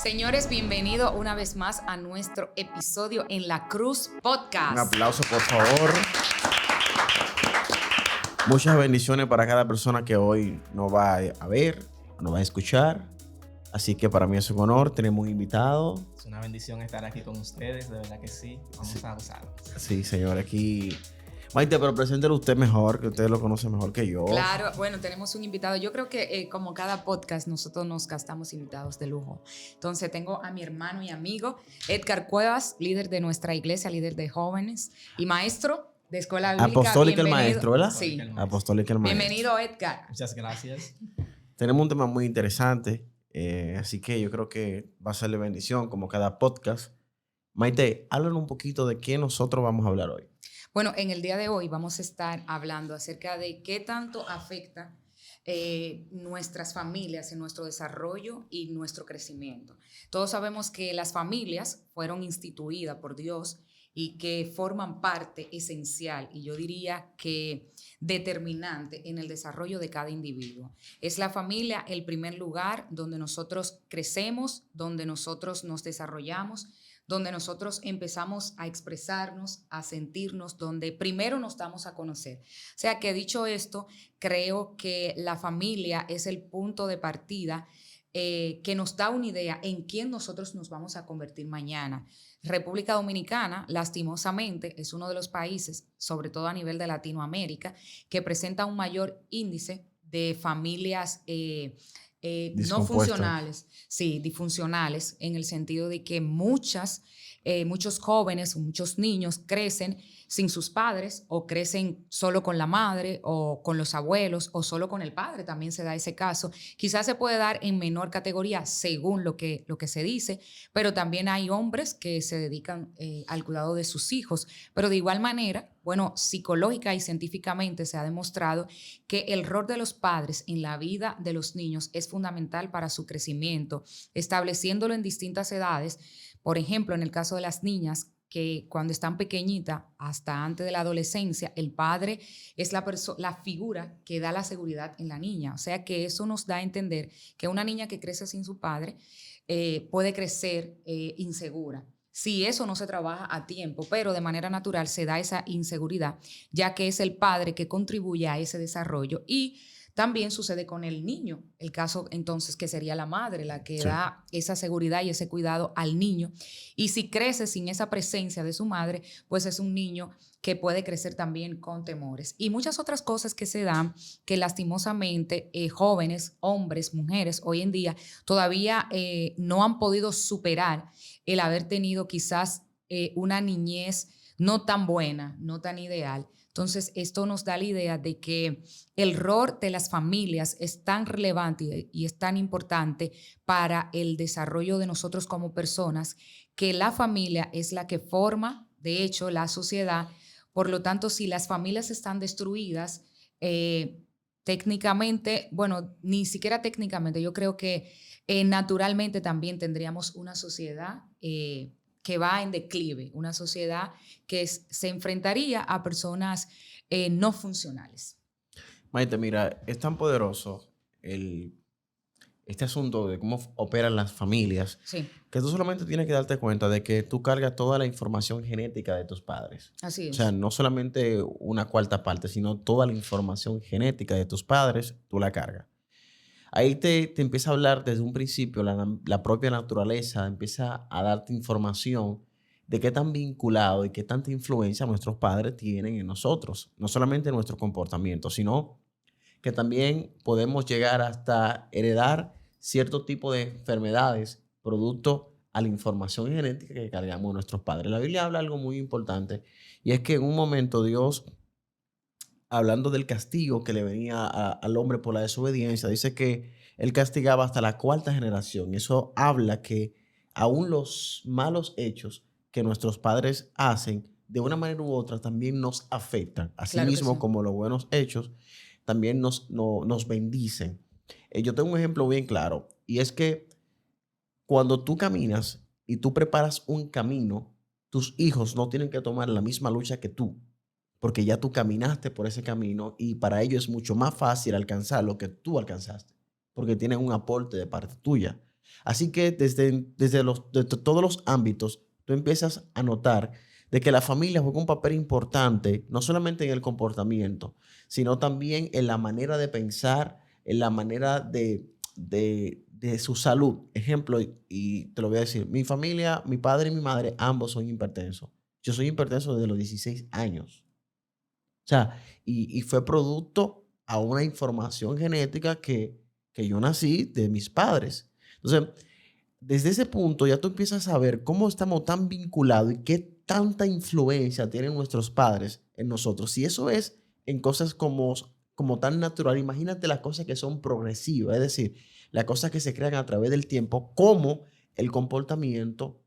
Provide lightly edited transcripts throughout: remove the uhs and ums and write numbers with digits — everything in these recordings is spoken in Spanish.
Señores, bienvenido una vez más a nuestro episodio en La Cruz Podcast. Un aplauso, por favor. Muchas bendiciones para cada persona que hoy nos va a ver, nos va a escuchar. Así que para mí es un honor, tenemos un invitado. Es una bendición estar aquí con ustedes, de verdad que sí. Vamos a gozar. Sí, señor, aquí... Maite, pero preséntelo usted mejor, que usted lo conoce mejor que yo. Claro, bueno, tenemos un invitado. Yo creo que como cada podcast, nosotros nos gastamos invitados de lujo. Entonces tengo a mi hermano y amigo Edgar Cuevas, líder de nuestra iglesia, líder de jóvenes y maestro de Escuela Bíblica. Apostólica el maestro, ¿verdad? Sí. Apostólica el maestro. Bienvenido, Edgar. Muchas gracias. Tenemos un tema muy interesante, así que yo creo que va a ser de bendición, como cada podcast. Maite, háblanos un poquito de qué nosotros vamos a hablar hoy. Bueno, en el día de hoy vamos a estar hablando acerca de qué tanto afecta nuestras familias en nuestro desarrollo y nuestro crecimiento. Todos sabemos que las familias fueron instituidas por Dios y que forman parte esencial, y yo diría que determinante en el desarrollo de cada individuo. Es la familia el primer lugar donde nosotros crecemos, donde nosotros nos desarrollamos, donde nosotros empezamos a expresarnos, a sentirnos, donde primero nos damos a conocer. O sea que dicho esto, creo que la familia es el punto de partida que nos da una idea en quién nosotros nos vamos a convertir mañana. República Dominicana, lastimosamente, es uno de los países, sobre todo a nivel de Latinoamérica, que presenta un mayor índice de familias no funcionales, sí, disfuncionales, en el sentido de que muchos jóvenes, muchos niños crecen sin sus padres o crecen solo con la madre o con los abuelos o solo con el padre, también se da ese caso. Quizás se puede dar en menor categoría según lo que se dice, pero también hay hombres que se dedican al cuidado de sus hijos, pero de igual manera, bueno, psicológica y científicamente se ha demostrado que el rol de los padres en la vida de los niños es fundamental para su crecimiento, estableciéndolo en distintas edades. Por ejemplo, en el caso de las niñas, que cuando están pequeñitas, hasta antes de la adolescencia, el padre es la figura que da la seguridad en la niña. O sea que eso nos da a entender que una niña que crece sin su padre puede crecer insegura. Si eso no se trabaja a tiempo, pero de manera natural se da esa inseguridad, ya que es el padre que contribuye a ese desarrollo. Y también sucede con el niño, el caso entonces que sería la madre la que da esa seguridad y ese cuidado al niño. Y si crece sin esa presencia de su madre, pues es un niño que puede crecer también con temores. Y muchas otras cosas que se dan que lastimosamente jóvenes, hombres, mujeres, hoy en día todavía no han podido superar el haber tenido quizás una niñez no tan buena, no tan ideal. Entonces, esto nos da la idea de que el rol de las familias es tan relevante y es tan importante para el desarrollo de nosotros como personas, que la familia es la que forma, de hecho, la sociedad. Por lo tanto, si las familias están destruidas, técnicamente, bueno, ni siquiera técnicamente, yo creo que naturalmente también tendríamos una sociedad que va en declive, una sociedad que se enfrentaría a personas no funcionales. Maite, mira, es tan poderoso este asunto de cómo operan las familias, Sí. que tú solamente tienes que darte cuenta de que tú cargas toda la información genética de tus padres. Así es. O sea, no solamente una cuarta parte, sino toda la información genética de tus padres, tú la cargas. Ahí te empieza a hablar desde un principio, la propia naturaleza empieza a darte información de qué tan vinculado y qué tanta influencia nuestros padres tienen en nosotros. No solamente en nuestro comportamiento, sino que también podemos llegar hasta heredar cierto tipo de enfermedades producto a la información genética que cargamos de nuestros padres. La Biblia habla algo muy importante, y es que en un momento Dios, hablando del castigo que le venía al hombre por la desobediencia, dice que él castigaba hasta la cuarta generación. Eso habla que aún los malos hechos que nuestros padres hacen, de una manera u otra, también nos afectan. Asimismo, sí. como los buenos hechos también nos bendicen. Yo tengo un ejemplo bien claro, y es que cuando tú caminas y tú preparas un camino, tus hijos no tienen que tomar la misma lucha que tú, porque ya tú caminaste por ese camino y para ellos es mucho más fácil alcanzar lo que tú alcanzaste, porque tienen un aporte de parte tuya. Así que desde todos los ámbitos, tú empiezas a notar de que la familia juega un papel importante, no solamente en el comportamiento, sino también en la manera de pensar, en la manera de su salud. Ejemplo, y te lo voy a decir, mi familia, mi padre y mi madre, ambos son hipertensos. Yo soy hipertenso desde los 16 años. O sea, y fue producto a una información genética que yo nací de mis padres. Entonces, desde ese punto ya tú empiezas a ver cómo estamos tan vinculados y qué tanta influencia tienen nuestros padres en nosotros. Si eso es en cosas como tan natural, imagínate las cosas que son progresivas, es decir, las cosas que se crean a través del tiempo, como el comportamiento,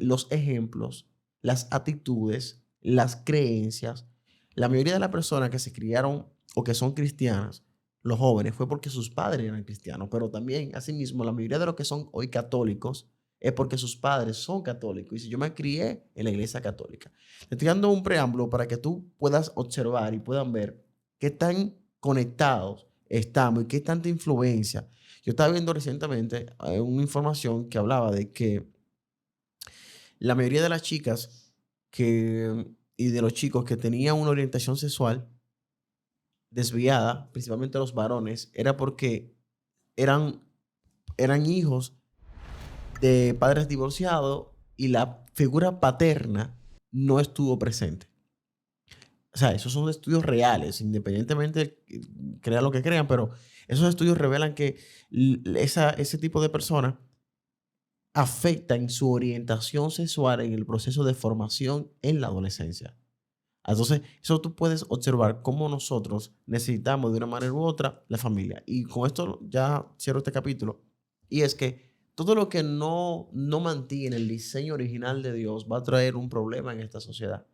los ejemplos, las actitudes, las creencias. La mayoría de las personas que se criaron o que son cristianas, los jóvenes, fue porque sus padres eran cristianos, pero también, asimismo, la mayoría de los que son hoy católicos es porque sus padres son católicos. Y si yo me crié en la iglesia católica. Te estoy dando un preámbulo para que tú puedas observar y puedan ver qué tan conectados estamos y qué tanta influencia. Yo estaba viendo recientemente una información que hablaba de que la mayoría de las chicas y de los chicos que tenían una orientación sexual desviada, principalmente los varones, era porque eran, eran hijos de padres divorciados y la figura paterna no estuvo presente. O sea, esos son estudios reales, independientemente crean lo que crean, pero esos estudios revelan que ese tipo de personas afecta en su orientación sexual en el proceso de formación en la adolescencia. Entonces, eso tú puedes observar cómo nosotros necesitamos de una manera u otra la familia. Y con esto ya cierro este capítulo. Y es que todo lo que no mantiene el diseño original de Dios va a traer un problema en esta sociedad.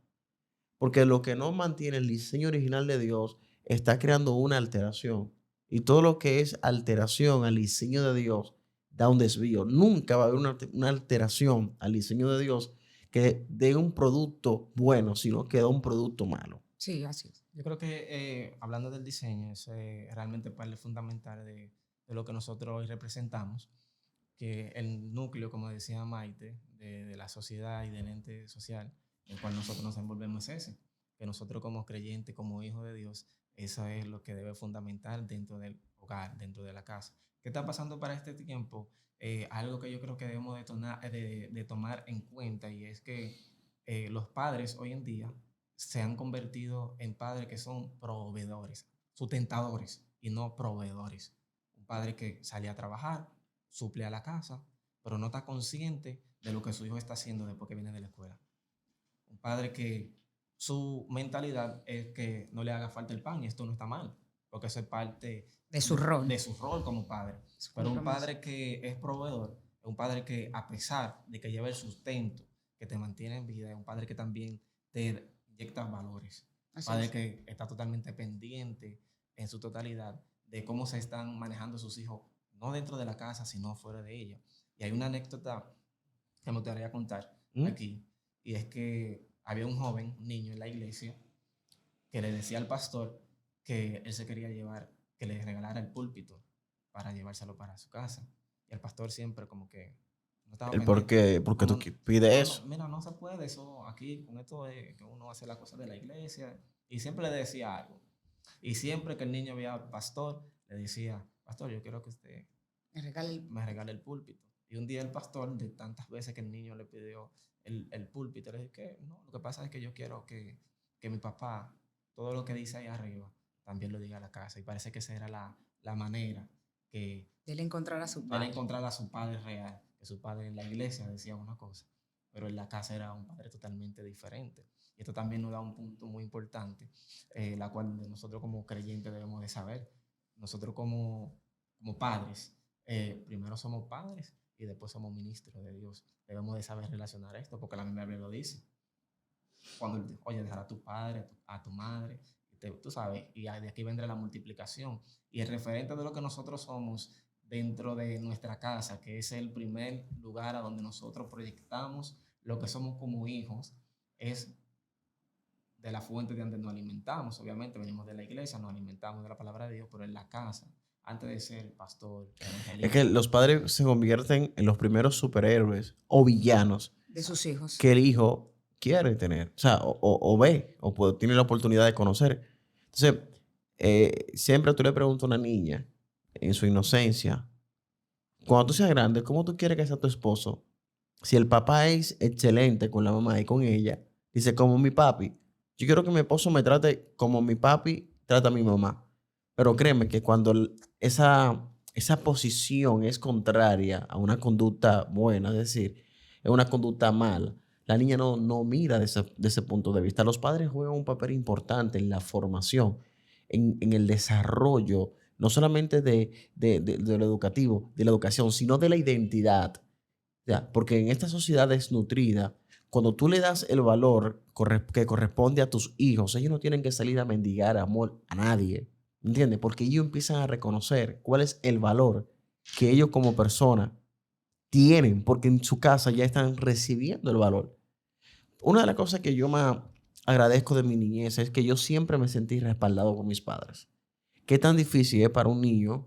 Porque lo que no mantiene el diseño original de Dios está creando una alteración. Y todo lo que es alteración al diseño de Dios da un desvío. Nunca va a haber una alteración al diseño de Dios que dé un producto bueno, sino que da un producto malo. Sí, así es. Yo creo que hablando del diseño, es realmente parte fundamental de lo que nosotros hoy representamos, que el núcleo, como decía Maite, de la sociedad y del ente social en el cual nosotros nos envolvemos es ese, que nosotros como creyentes, como hijos de Dios, eso es lo que debe fundamentar dentro del hogar, dentro de la casa. ¿Qué está pasando para este tiempo? Algo que yo creo que debemos de tomar en cuenta, y es que los padres hoy en día se han convertido en padres que son proveedores, sustentadores y no proveedores. Un padre que sale a trabajar, suple a la casa, pero no está consciente de lo que su hijo está haciendo después que viene de la escuela. Un padre que su mentalidad es que no le haga falta el pan, y esto no está mal, porque eso es parte De su rol. de su rol como padre. Pero un padre que es proveedor, es un padre que, a pesar de que lleva el sustento, que te mantiene en vida, es un padre que también te inyecta valores. Un padre que está totalmente pendiente en su totalidad de cómo se están manejando sus hijos, no dentro de la casa, sino fuera de ella. Y hay una anécdota que me gustaría contar aquí, y es que había un joven, un niño en la iglesia, que le decía al pastor que él se quería llevar, que le regalara el púlpito para llevárselo para su casa. Y el pastor siempre como que no estaba El pendiente. por qué tú No, pides no, eso. mira, no se puede eso aquí, con esto de que uno hace las cosas de la iglesia. Y siempre le decía algo. Y siempre que el niño veía al pastor, le decía, pastor, yo quiero que usted me regale el púlpito. Y un día el pastor, de tantas veces que el niño le pidió el púlpito, le dije que no, lo que pasa es que yo quiero que mi papá, todo lo que dice ahí arriba, también lo diga a la casa. Y parece que esa era la manera que De él encontrar a su de él padre. encontrar a su padre real, que su padre en la iglesia decía una cosa, pero en la casa era un padre totalmente diferente. Y esto también nos da un punto muy importante, la cual nosotros como creyentes debemos de saber. Nosotros como padres, primero somos padres y después somos ministros de Dios. Debemos de saber relacionar esto, porque la Biblia lo dice. Cuando, oye, dejar a tu padre, a tu madre, tú sabes, y de aquí vendrá la multiplicación. Y el referente de lo que nosotros somos dentro de nuestra casa, que es el primer lugar a donde nosotros proyectamos lo que somos como hijos, es de la fuente de donde nos alimentamos. Obviamente venimos de la iglesia, nos alimentamos de la palabra de Dios, pero en la casa, antes de ser pastor, Es que los padres se convierten en los primeros superhéroes o villanos de sus hijos. que el hijo quiere tener, o sea, o ve, tiene la oportunidad de conocer. Entonces, siempre tú le preguntas a una niña, en su inocencia, cuando tú seas grande, ¿cómo tú quieres que sea tu esposo? Si el papá es excelente con la mamá y con ella, dice, como mi papi. Yo quiero que mi esposo me trate como mi papi trata a mi mamá. Pero créeme que cuando esa posición es contraria a una conducta buena, es decir, es una conducta mala, la niña no mira de ese punto de vista. Los padres juegan un papel importante en la formación, en el desarrollo, no solamente de lo educativo, de la educación, sino de la identidad. Ya, porque en esta sociedad desnutrida, cuando tú le das el valor que corresponde a tus hijos, ellos no tienen que salir a mendigar amor a nadie, ¿entiendes? Porque ellos empiezan a reconocer cuál es el valor que ellos como persona tienen, porque en su casa ya están recibiendo el valor. Una de las cosas que yo más agradezco de mi niñez es que yo siempre me sentí respaldado por mis padres. ¿Qué tan difícil es para un niño,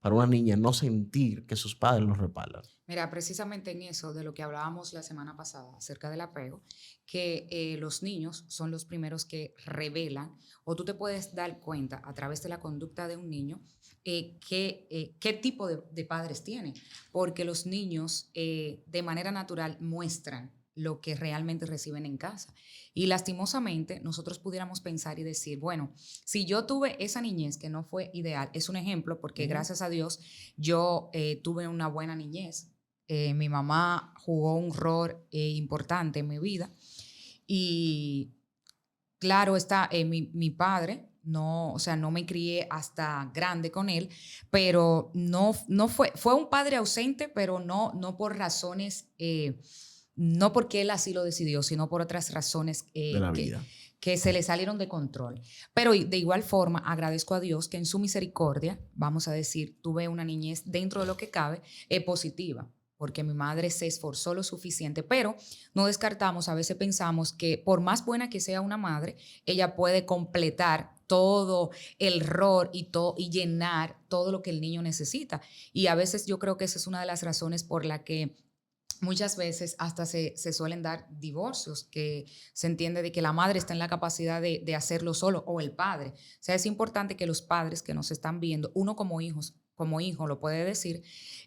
para una niña, no sentir que sus padres los respaldan? Mira, precisamente en eso de lo que hablábamos la semana pasada acerca del apego, que los niños son los primeros que revelan, o tú te puedes dar cuenta a través de la conducta de un niño qué tipo de padres tiene, porque los niños de manera natural muestran lo que realmente reciben en casa. Y lastimosamente nosotros pudiéramos pensar y decir, bueno, si yo tuve esa niñez que no fue ideal, es un ejemplo porque gracias a Dios yo tuve una buena niñez. Mi mamá jugó un rol importante en mi vida y claro está, mi padre, no, o sea, no me crié hasta grande con él, pero no fue un padre ausente, pero no por razones, no porque él así lo decidió, sino por otras razones De la vida. que se le salieron de control. Pero de igual forma agradezco a Dios que en su misericordia, vamos a decir, tuve una niñez dentro de lo que cabe, positiva, porque mi madre se esforzó lo suficiente, pero no descartamos, a veces pensamos que por más buena que sea una madre, ella puede completar todo el rol y llenar todo lo que el niño necesita. Y a veces yo creo que esa es una de las razones por la que muchas veces hasta se suelen dar divorcios, que se entiende de que la madre está en la capacidad de hacerlo solo o el padre. O sea, es importante que los padres que nos están viendo, uno como hijo lo puede decir,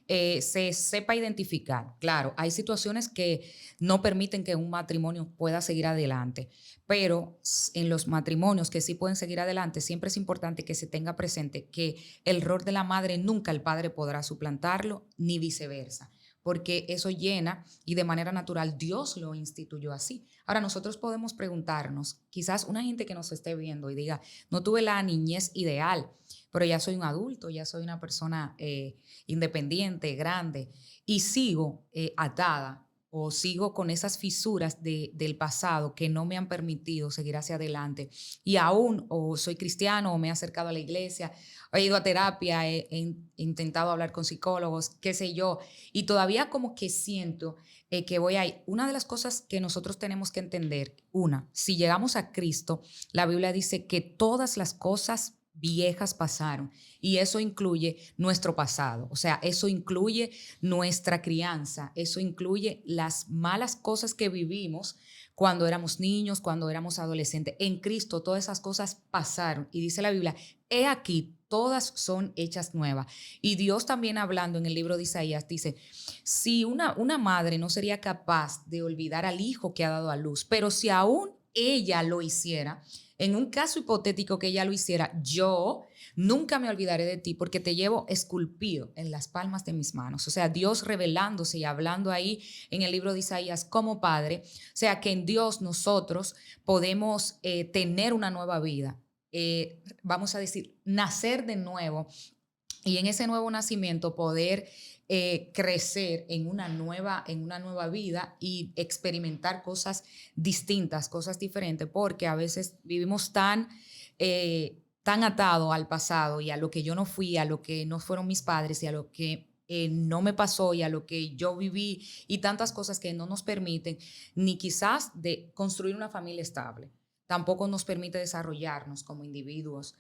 se sepa identificar. Claro, hay situaciones que no permiten que un matrimonio pueda seguir adelante, pero en los matrimonios que sí pueden seguir adelante, siempre es importante que se tenga presente que el rol de la madre nunca el padre podrá suplantarlo, ni viceversa, porque eso llena y de manera natural Dios lo instituyó así. Ahora nosotros podemos preguntarnos, quizás una gente que nos esté viendo y diga, no tuve la niñez ideal, pero ya soy un adulto, ya soy una persona independiente, grande, y sigo atada o sigo con esas fisuras del pasado que no me han permitido seguir hacia adelante. Y aún o soy cristiano o me he acercado a la iglesia, he ido a terapia, he intentado hablar con psicólogos, qué sé yo, y todavía como que siento que voy ahí. Una de las cosas que nosotros tenemos que entender, si llegamos a Cristo, la Biblia dice que todas las cosas viejas pasaron y eso incluye nuestro pasado, o sea, eso incluye nuestra crianza, eso incluye las malas cosas que vivimos cuando éramos niños, cuando éramos adolescentes. En Cristo todas esas cosas pasaron y dice la Biblia, he aquí, todas son hechas nuevas. Y Dios también hablando en el libro de Isaías dice, si una madre no sería capaz de olvidar al hijo que ha dado a luz, pero si aún ella lo hiciera, en un caso hipotético que ella lo hiciera, yo nunca me olvidaré de ti porque te llevo esculpido en las palmas de mis manos. O sea, Dios revelándose y hablando ahí en el libro de Isaías como padre. O sea, que en Dios nosotros podemos tener una nueva vida. Vamos a decir, nacer de nuevo y en ese nuevo nacimiento poder crecer en una nueva vida y experimentar cosas distintas, cosas diferentes, porque a veces vivimos tan atado al pasado y a lo que yo no fui, a lo que no fueron mis padres y a lo que no me pasó y a lo que yo viví y tantas cosas que no nos permiten ni quizás de construir una familia estable. tampoco nos permite desarrollarnos como individuos,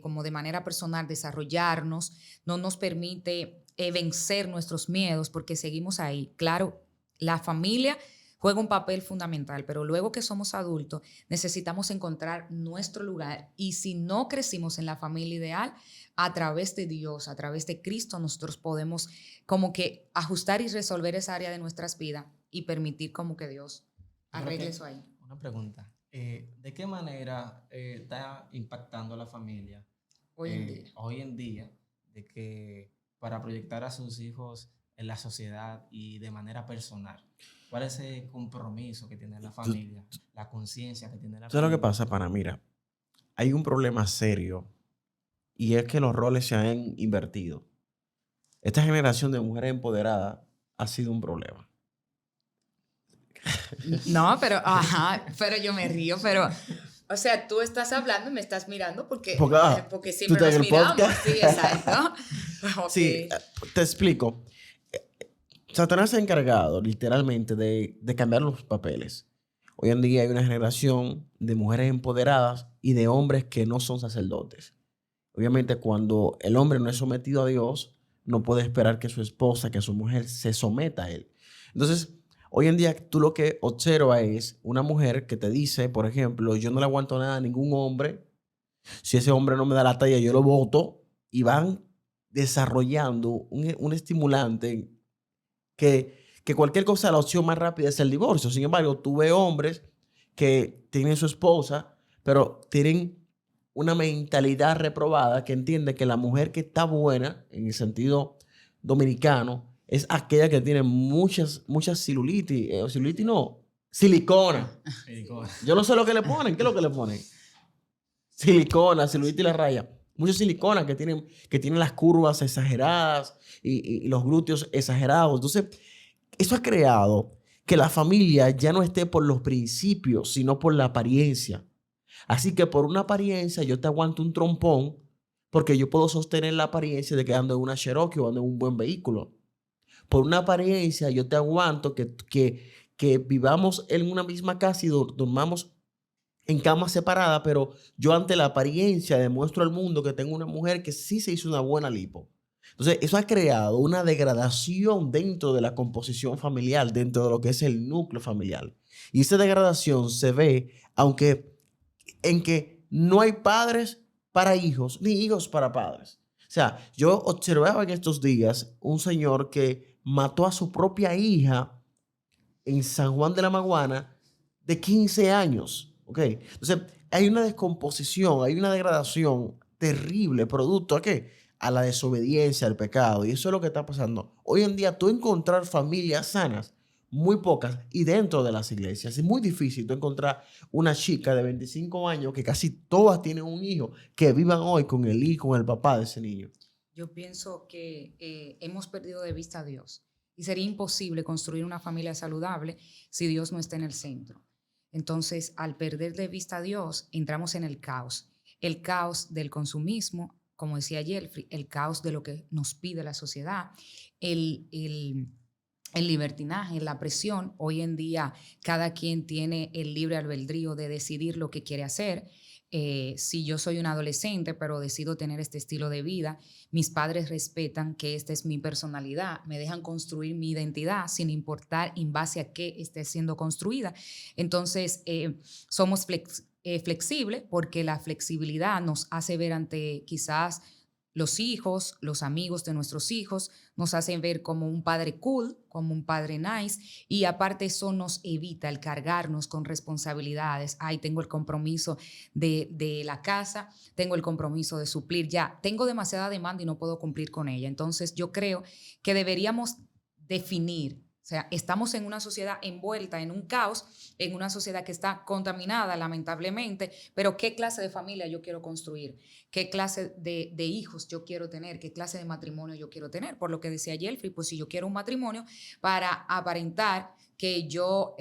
como de manera personal, desarrollarnos, no nos permite vencer nuestros miedos porque seguimos ahí. Claro, la familia juega un papel fundamental, pero luego que somos adultos necesitamos encontrar nuestro lugar y si no crecimos en la familia ideal, a través de Dios, a través de Cristo, nosotros podemos como que ajustar y resolver esa área de nuestras vidas y permitir como que Dios arregle eso ahí. Una pregunta. ¿De qué manera está impactando a la familia hoy en día de que para proyectar a sus hijos en la sociedad y de manera personal? ¿Cuál es ese compromiso que tiene la familia, la conciencia que tiene la familia? ¿Sabes lo que pasa, pana? Mira, hay un problema serio y es que los roles se han invertido. Esta generación de mujeres empoderadas ha sido un problema. No, pero yo me río, pero, o sea, tú estás hablando y me estás mirando porque siempre nos miramos. Sí, exacto. Sí, te explico. Satanás se ha encargado literalmente de cambiar los papeles. Hoy en día hay una generación de mujeres empoderadas y de hombres que no son sacerdotes. Obviamente cuando el hombre no es sometido a Dios, no puede esperar que su esposa, que su mujer se someta a él. Entonces, hoy en día tú lo que observas es una mujer que te dice, por ejemplo, yo no le aguanto nada a ningún hombre. Si ese hombre no me da la talla, yo lo boto. Y van desarrollando un estimulante que cualquier cosa, la opción más rápida es el divorcio. Sin embargo, tú ves hombres que tienen su esposa, pero tienen una mentalidad reprobada que entiende que la mujer que está buena, en el sentido dominicano, es aquella que tiene muchas celulitis. Celulitis no, silicona. Yo no sé lo que le ponen. ¿Qué es lo que le ponen? Silicona, celulitis y la raya. Muchas siliconas que tienen las curvas exageradas y los glúteos exagerados. Entonces, eso ha creado que la familia ya no esté por los principios, sino por la apariencia. Así que por una apariencia yo te aguanto un trompón porque yo puedo sostener la apariencia de que ando en una Cherokee o ando en un buen vehículo. Por una apariencia yo te aguanto que vivamos en una misma casa y dormamos en cama separada, pero yo ante la apariencia demuestro al mundo que tengo una mujer que sí se hizo una buena lipo. Entonces, eso ha creado una degradación dentro de la composición familiar, dentro de lo que es el núcleo familiar. Y esa degradación se ve, en que no hay padres para hijos, ni hijos para padres. O sea, yo observaba en estos días un señor que mató a su propia hija en San Juan de la Maguana de 15 años. ¿Okay? Entonces, hay una descomposición, hay una degradación terrible, producto ¿a qué? A la desobediencia, al pecado. Y eso es lo que está pasando. Hoy en día, tú encontrar familias sanas, muy pocas, y dentro de las iglesias. Es muy difícil tú encontrar una chica de 25 años que casi todas tienen un hijo, que vivan hoy con el hijo, con el papá de ese niño. Yo pienso que hemos perdido de vista a Dios. Y sería imposible construir una familia saludable si Dios no está en el centro. Entonces, al perder de vista a Dios, entramos en el caos del consumismo, como decía Jeffrey, el caos de lo que nos pide la sociedad, el libertinaje, la presión. Hoy en día, cada quien tiene el libre albedrío de decidir lo que quiere hacer. Si yo soy un adolescente, pero decido tener este estilo de vida, mis padres respetan que esta es mi personalidad, me dejan construir mi identidad sin importar en base a qué esté siendo construida. Entonces, somos flexibles porque la flexibilidad nos hace ver ante quizás los hijos, los amigos de nuestros hijos, nos hacen ver como un padre cool, como un padre nice, y aparte eso nos evita el cargarnos con responsabilidades. Ay, tengo el compromiso de la casa, tengo el compromiso de suplir, ya tengo demasiada demanda y no puedo cumplir con ella. Entonces yo creo que deberíamos definir. O sea, estamos en una sociedad envuelta en un caos, en una sociedad que está contaminada, lamentablemente, pero ¿qué clase de familia yo quiero construir? ¿Qué clase de hijos yo quiero tener? ¿Qué clase de matrimonio yo quiero tener? Por lo que decía Jeffrey, pues si yo quiero un matrimonio para aparentar que yo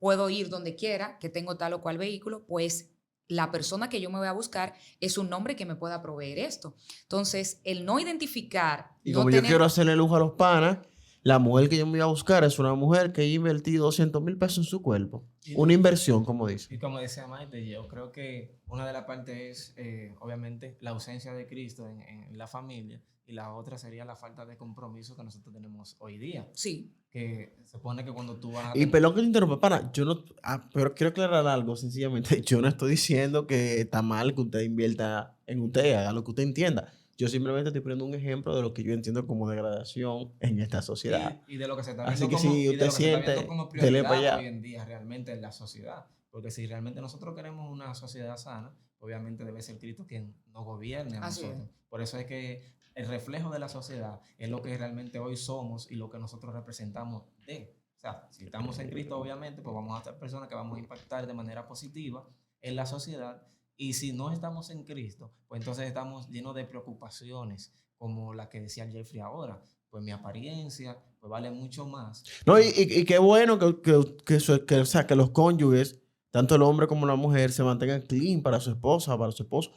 puedo ir donde quiera, que tengo tal o cual vehículo, pues la persona que yo me voy a buscar es un hombre que me pueda proveer esto. Entonces, el no identificar... Y como yo quiero hacerle lujo a los panas, La mujer que yo me iba a buscar es una mujer que ha invertido 200,000 pesos en su cuerpo. Y, Una inversión, como dice. y como decía Maite, yo creo que una de las partes es, obviamente, la ausencia de Cristo en la familia, y la otra sería la falta de compromiso que nosotros tenemos hoy día. Sí, Que se supone que cuando tú vas a Y tener... perdón que te interrumpa, pana, yo no, pero quiero aclarar algo, sencillamente. Yo no estoy diciendo que está mal que usted invierta en usted, haga lo que usted entienda. Yo simplemente estoy poniendo un ejemplo de lo que yo entiendo como degradación en esta sociedad. Y de lo que se está Así viendo que como, si y de usted lo que se está viendo siente, como dele para prioridad hoy allá. en día realmente en la sociedad. Porque si realmente nosotros queremos una sociedad sana, obviamente debe ser Cristo quien nos gobierne a así es. nosotros. Por eso es que el reflejo de la sociedad es lo que realmente hoy somos y lo que nosotros representamos de. O sea, si estamos en Cristo, obviamente, pues vamos a ser personas que vamos a impactar de manera positiva en la sociedad. Y si no estamos en Cristo, pues entonces estamos llenos de preocupaciones, como la que decía Jeffrey ahora. Pues mi apariencia pues vale mucho más. No, y qué bueno o sea, que los cónyuges, tanto el hombre como la mujer, se mantengan clean para su esposa, para su esposo.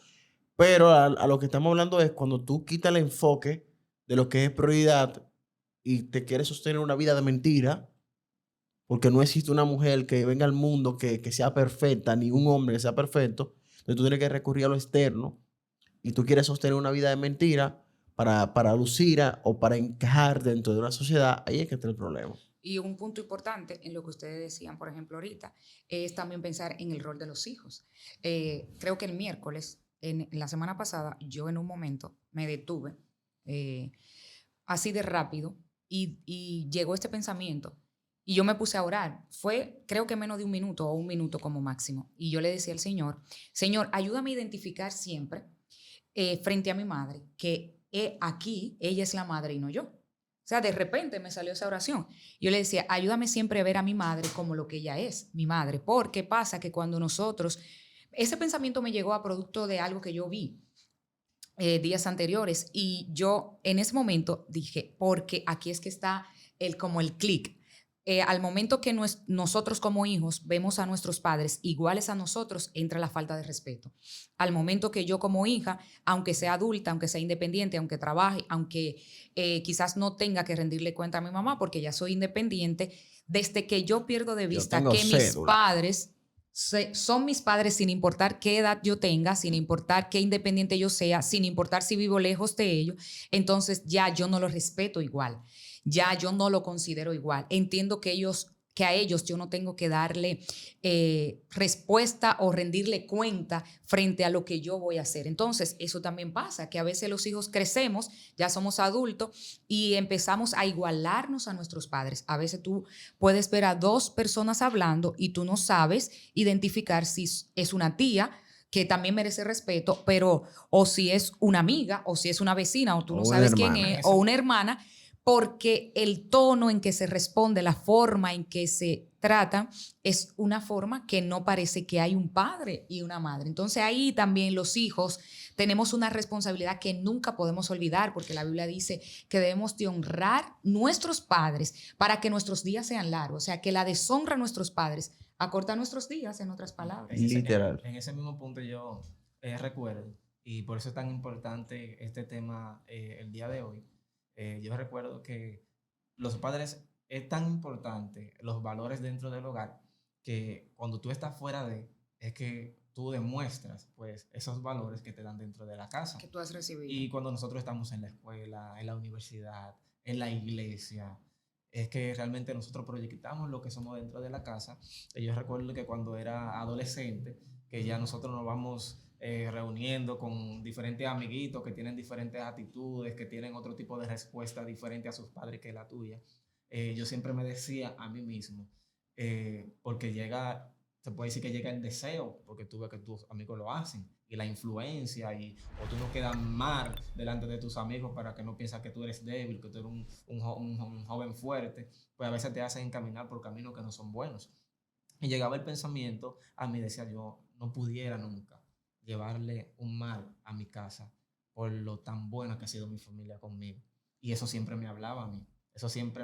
Pero a lo que estamos hablando es cuando tú quitas el enfoque de lo que es prioridad y te quieres sostener una vida de mentira, porque no existe una mujer que venga al mundo que sea perfecta, ni un hombre que sea perfecto, entonces tú tienes que recurrir a lo externo y tú quieres sostener una vida de mentira para lucir o para encajar dentro de una sociedad, ahí es que está el problema. Y un punto importante en lo que ustedes decían, por ejemplo, ahorita, es también pensar en el rol de los hijos. Creo que el miércoles, en la semana pasada, yo en un momento me detuve así de rápido y llegó este pensamiento y yo me puse a orar. Fue, creo que menos de un minuto o un minuto como máximo. Y yo le decía al Señor, Señor, ayúdame a identificar siempre frente a mi madre que aquí ella es la madre y no yo. O sea, de repente me salió esa oración. Yo le decía, ayúdame siempre a ver a mi madre como lo que ella es, mi madre. Porque pasa que cuando nosotros, ese pensamiento me llegó a producto de algo que yo vi días anteriores y yo en ese momento dije, porque aquí es que está como el clic. Al momento que nosotros como hijos vemos a nuestros padres iguales a nosotros, entra la falta de respeto. Al momento que yo como hija, aunque sea adulta, aunque sea independiente, aunque trabaje, aunque quizás no tenga que rendirle cuenta a mi mamá porque ya soy independiente, desde que yo pierdo de Yo vista tengo que mis cédula. padres son mis padres sin importar qué edad yo tenga, sin importar qué independiente yo sea, sin importar si vivo lejos de ellos, entonces ya yo no los respeto igual, ya yo no lo considero igual. Entiendo que a ellos yo no tengo que darle respuesta o rendirle cuenta frente a lo que yo voy a hacer. Entonces, eso también pasa, que a veces los hijos crecemos, ya somos adultos y empezamos a igualarnos a nuestros padres. A veces tú puedes ver a dos personas hablando y tú no sabes identificar si es una tía que también merece respeto, pero o si es una amiga, o si es una vecina, o tú no O una sabes quién hermana. es, o una hermana, porque el tono en que se responde, la forma en que se trata, es una forma que no parece que hay un padre y una madre. Entonces ahí también los hijos tenemos una responsabilidad que nunca podemos olvidar, porque la Biblia dice que debemos de honrar nuestros padres para que nuestros días sean largos. O sea, que la deshonra a nuestros padres acorta nuestros días, en otras palabras. Literal. En ese mismo punto yo recuerdo, y por eso es tan importante este tema el día de hoy. Yo recuerdo que los padres es tan importante, los valores dentro del hogar, que cuando tú estás fuera es que tú demuestras pues esos valores que te dan dentro de la casa. Que tú has recibido. Y cuando nosotros estamos en la escuela, en la universidad, en la iglesia, es que realmente nosotros proyectamos lo que somos dentro de la casa. Y yo recuerdo que cuando era adolescente, que ya nosotros nos vamos reuniendo con diferentes amiguitos que tienen diferentes actitudes, que tienen otro tipo de respuesta diferente a sus padres que la tuya. Yo siempre me decía a mí mismo, porque se puede decir que llega el deseo, porque tú ves que tus amigos lo hacen, y la influencia, o tú no quedas mal delante de tus amigos para que no pienses que tú eres débil, que tú eres un joven fuerte, pues a veces te hacen encaminar por caminos que no son buenos. Y llegaba el pensamiento, a mí decía yo, no pudiera nunca llevarle un mal a mi casa por lo tan buena que ha sido mi familia conmigo. Y eso siempre me hablaba a mí. Eso siempre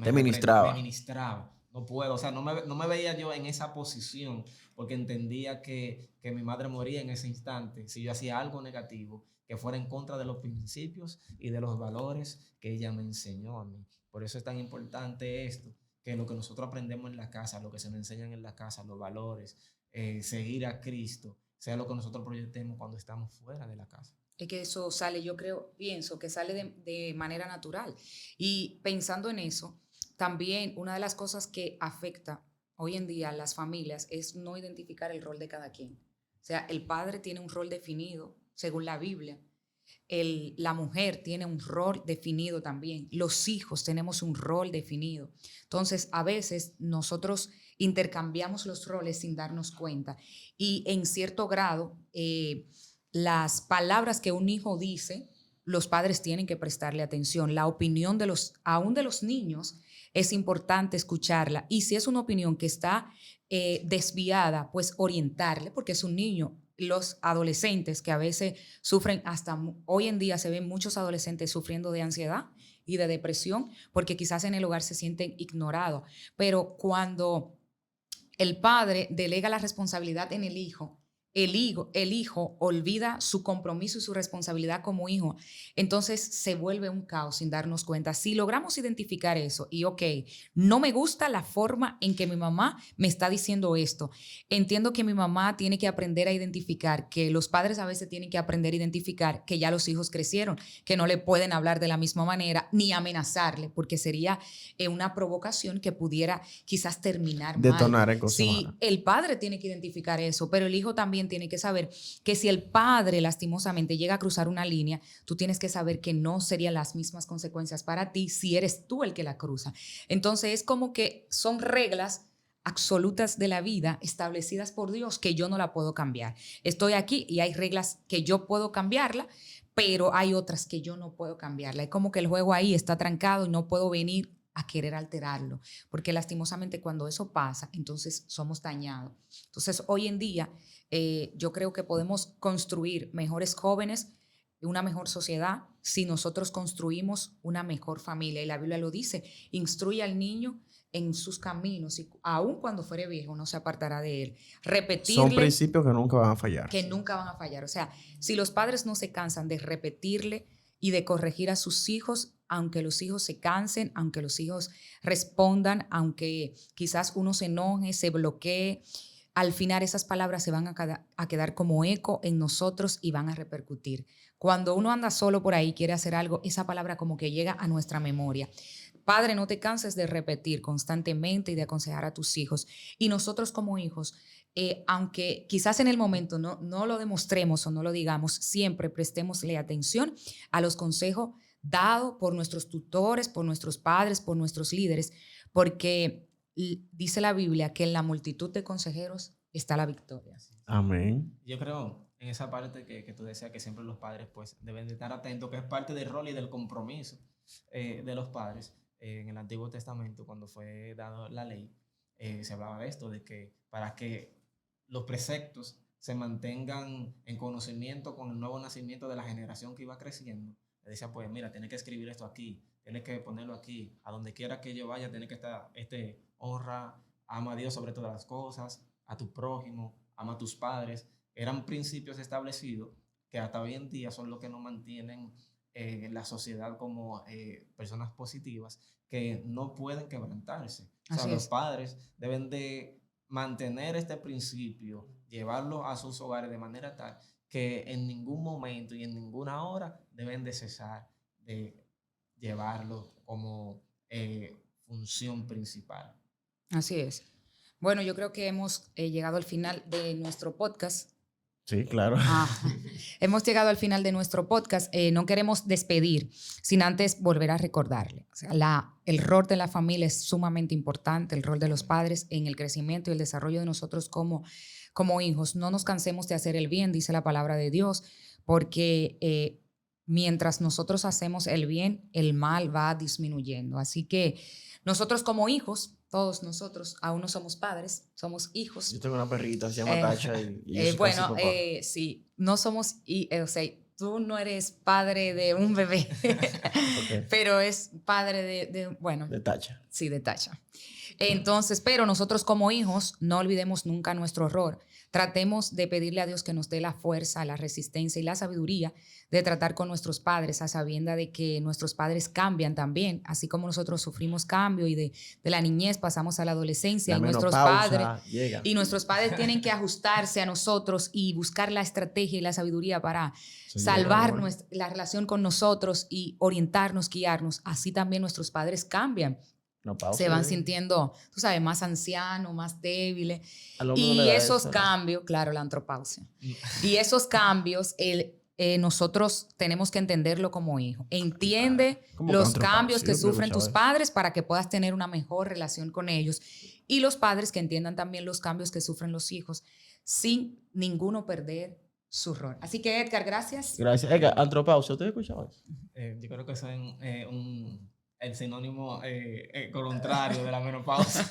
Te ministraba. no puedo, o sea, no me veía yo en esa posición porque entendía que mi madre moría en ese instante si yo hacía algo negativo que fuera en contra de los principios y de los valores que ella me enseñó a mí. Por eso es tan importante esto, que lo que nosotros aprendemos en la casa, lo que se nos enseñan en la casa, los valores, seguir a Cristo, sea lo que nosotros proyectemos cuando estamos fuera de la casa. Es que eso sale, pienso que sale de manera natural. Y pensando en eso, también una de las cosas que afecta hoy en día a las familias es no identificar el rol de cada quien. O sea, el padre tiene un rol definido según la Biblia. La mujer tiene un rol definido también. Los hijos tenemos un rol definido. Entonces, a veces nosotros intercambiamos los roles sin darnos cuenta. Y en cierto grado, las palabras que un hijo dice, los padres tienen que prestarle atención. La opinión aún de los niños es importante escucharla. Y si es una opinión que está desviada, pues orientarle, porque es un niño. Los adolescentes que a veces sufren, hasta hoy en día se ven muchos adolescentes sufriendo de ansiedad y de depresión, porque quizás en el hogar se sienten ignorados. Pero cuando el padre delega la responsabilidad en el hijo olvida su compromiso y su responsabilidad como hijo, entonces se vuelve un caos sin darnos cuenta. Si logramos identificar eso y no me gusta la forma en que mi mamá me está diciendo esto, entiendo que mi mamá tiene que aprender a identificar, que los padres a veces tienen que aprender a identificar que ya los hijos crecieron, que no le pueden hablar de la misma manera ni amenazarle, porque sería una provocación que pudiera quizás terminar detonar mal. en cosas Sí, malas. el padre tiene que identificar eso, pero el hijo también tiene que saber que si el padre lastimosamente llega a cruzar una línea, tú tienes que saber que no serían las mismas consecuencias para ti si eres tú el que la cruza. Entonces es como que son reglas absolutas de la vida establecidas por Dios que yo no la puedo cambiar. Estoy aquí y hay reglas que yo puedo cambiarla, pero hay otras que yo no puedo cambiarla. Es como que el juego ahí está trancado y no puedo venir a querer alterarlo, porque lastimosamente cuando eso pasa, entonces somos dañados. Entonces hoy en día yo creo que podemos construir mejores jóvenes, una mejor sociedad, si nosotros construimos una mejor familia. Y la Biblia lo dice, instruye al niño en sus caminos y aun cuando fuere viejo no se apartará de él. Repetirle. Son principios que nunca van a fallar. Que nunca van a fallar. O sea, si los padres no se cansan de repetirle y de corregir a sus hijos, aunque los hijos se cansen, aunque los hijos respondan, aunque quizás uno se enoje, se bloquee, al final esas palabras se van a quedar como eco en nosotros y van a repercutir. Cuando uno anda solo por ahí, quiere hacer algo, esa palabra como que llega a nuestra memoria. Padre, no te canses de repetir constantemente y de aconsejar a tus hijos. Y nosotros como hijos, aunque quizás en el momento no lo demostremos o no lo digamos, siempre prestémosle atención a los consejos dados por nuestros tutores, por nuestros padres, por nuestros líderes, porque dice la Biblia que en la multitud de consejeros está la victoria. Amén. Yo creo en esa parte que tú decías que siempre los padres pues deben de estar atentos, que es parte del rol y del compromiso de los padres. En el Antiguo Testamento, cuando fue dada la ley, se hablaba de esto, de que para que los preceptos se mantengan en conocimiento con el nuevo nacimiento de la generación que iba creciendo, le decía, pues mira, tienes que escribir esto aquí, tienes que ponerlo aquí, a donde quiera que yo vaya, tiene que estar, honra, ama a Dios sobre todas las cosas, a tu prójimo, ama a tus padres. Eran principios establecidos que hasta hoy en día son los que nos mantienen en la sociedad como personas positivas que no pueden quebrantarse. O sea, los padres deben de mantener este principio, llevarlo a sus hogares de manera tal que en ningún momento y en ninguna hora deben de cesar de llevarlo como función principal. Así es. Bueno, yo creo que hemos llegado al final de nuestro podcast. Sí, claro. Hemos llegado al final de nuestro podcast. No queremos despedir sin antes volver a recordarle. O sea, el rol de la familia es sumamente importante, el rol de los padres en el crecimiento y el desarrollo de nosotros como hijos. No nos cansemos de hacer el bien, dice la palabra de Dios, porque mientras nosotros hacemos el bien, el mal va disminuyendo. Así que nosotros como hijos, todos nosotros, aún no somos padres, somos hijos. Yo tengo una perrita, se llama Tacha. Bueno, sí, no somos, o sea, tú no eres padre de un bebé, Ok. pero es padre bueno, De tacha. sí, de tacha. Entonces, pero nosotros como hijos no olvidemos nunca nuestro rol. Tratemos de pedirle a Dios que nos dé la fuerza, la resistencia y la sabiduría de tratar con nuestros padres a sabienda de que nuestros padres cambian también, así como nosotros sufrimos cambio y de la niñez pasamos a la adolescencia La y menopausa llega. nuestros padres tienen que ajustarse a nosotros y buscar la estrategia y la sabiduría para Sí, salvar amor. la relación con nosotros y orientarnos, guiarnos. Así también nuestros padres cambian. Menopausa Se van llega. sintiendo, tú sabes, más ancianos, más débiles. Al hombre no Y le da esos eso, ¿no? cambios, claro, la antropausia. Y esos cambios, nosotros tenemos que entenderlo como hijo. Entiende ¿Cómo que los antropausia? cambios que Yo nunca he sufren tus escuchado eso. padres para que puedas tener una mejor relación con ellos. Y los padres que entiendan también los cambios que sufren los hijos sin ninguno perder su rol. Así que, Edgar, gracias. Gracias. Edgar, antropausia, ¿usted escuchaba eso? Yo creo que eso es el sinónimo contrario de la menopausia.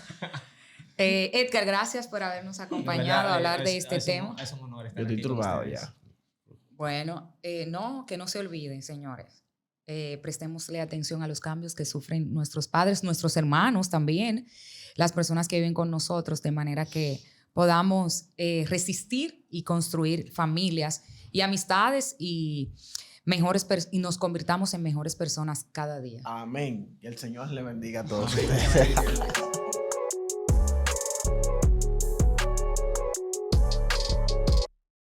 Edgar, gracias por habernos acompañado a hablar de este tema. Es un honor estar Yo estoy aquí con turbado ustedes. ya. Bueno, no, que no se olviden, señores. Prestémosle atención a los cambios que sufren nuestros padres, nuestros hermanos también, las personas que viven con nosotros, de manera que podamos resistir y construir familias y amistades y nos convirtamos en mejores personas cada día. Amén. Que el Señor le bendiga a todos Amén. ustedes.